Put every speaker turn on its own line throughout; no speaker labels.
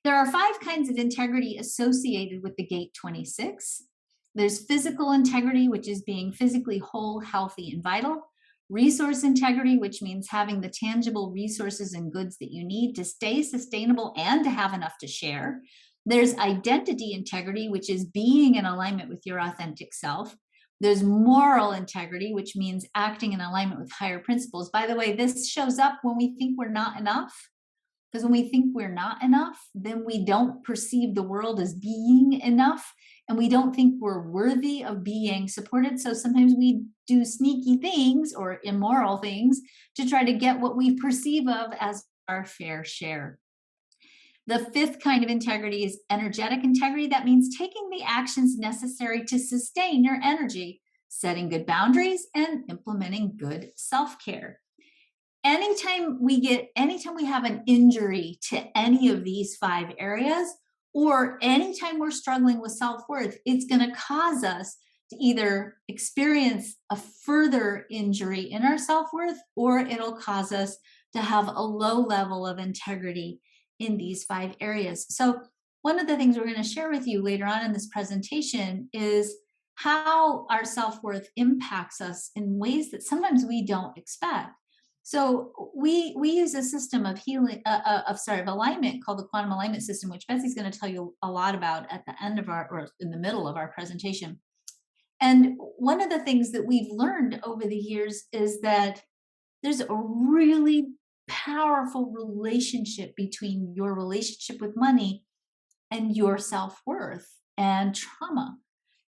There are 5 kinds of integrity associated with the gate 26. There's physical integrity, which is being physically whole, healthy, and vital. Resource integrity, which means having the tangible resources and goods that you need to stay sustainable and to have enough to share. There's identity integrity, which is being in alignment with your authentic self. There's moral integrity, which means acting in alignment with higher principles. By the way, this shows up when we think we're not enough. Because when we think we're not enough, then we don't perceive the world as being enough, and we don't think we're worthy of being supported. So sometimes we do sneaky things or immoral things to try to get what we perceive of as our fair share. The 5th kind of integrity is energetic integrity. That means taking the actions necessary to sustain your energy, setting good boundaries, and implementing good self-care. Anytime we have an injury to any of these 5 areas, or anytime we're struggling with self-worth, it's going to cause us to either experience a further injury in our self-worth, or it'll cause us to have a low level of integrity in these 5 areas. So one of the things we're going to share with you later on in this presentation is how our self-worth impacts us in ways that sometimes we don't expect. So we use a system of alignment called the quantum alignment system, which Betsy's going to tell you a lot about at the end of or in the middle of our presentation. And one of the things that we've learned over the years is that there's a really powerful relationship between your relationship with money and your self-worth and trauma.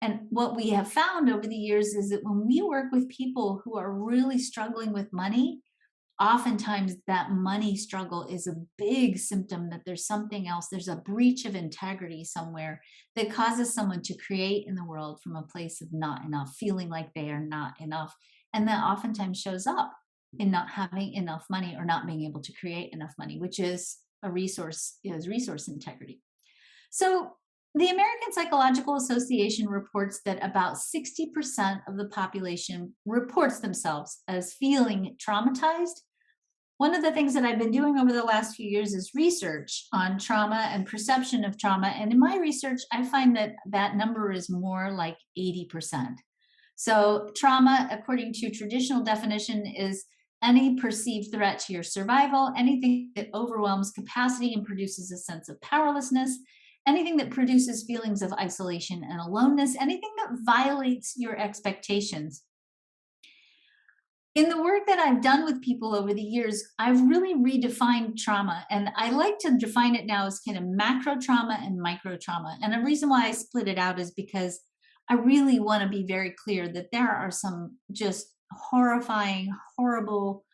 And what we have found over the years is that when we work with people who are really struggling with money, oftentimes that money struggle is a big symptom that there's something else. There's a breach of integrity somewhere that causes someone to create in the world from a place of not enough, feeling like they are not enough. And that oftentimes shows up in not having enough money or not being able to create enough money, which is resource integrity. So the American Psychological Association reports that about 60% of the population reports themselves as feeling traumatized. One of the things that I've been doing over the last few years is research on trauma and perception of trauma. And in my research, I find that that number is more like 80%. So trauma, according to traditional definition, is any perceived threat to your survival, anything that overwhelms capacity and produces a sense of powerlessness, anything that produces feelings of isolation and aloneness, anything that violates your expectations. In the work that I've done with people over the years, I've really redefined trauma. And I like to define it now as kind of macro trauma and micro trauma. And the reason why I split it out is because I really want to be very clear that there are some just horrifying, horrible,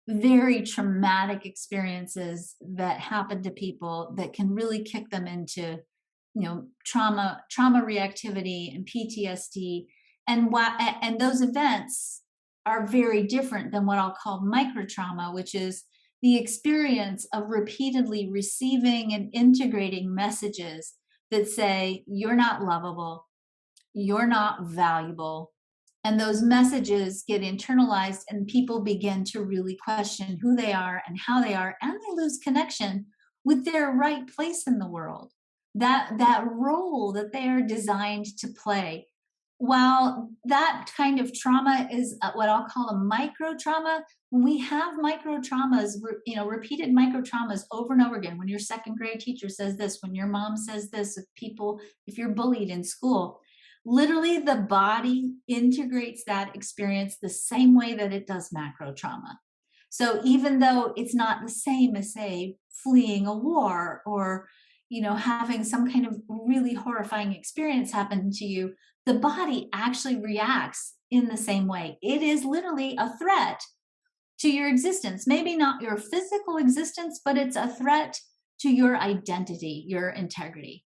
very traumatic experiences that happen to people that can really kick them into, trauma reactivity and PTSD. And those events are very different than what I'll call microtrauma, which is the experience of repeatedly receiving and integrating messages that say, you're not lovable, you're not valuable. And those messages get internalized and people begin to really question who they are and how they are, and they lose connection with their right place in the world, that role that they are designed to play. While that kind of trauma is what I'll call a micro trauma, when we have micro traumas, repeated micro traumas over and over again, when your second grade teacher says this, when your mom says this, if you're bullied in school, literally the body integrates that experience the same way that it does macro trauma. So even though it's not the same as, say, fleeing a war or having some kind of really horrifying experience happen to you, the body actually reacts in the same way. It is literally a threat to your existence. Maybe not your physical existence, but it's a threat to your identity, your integrity.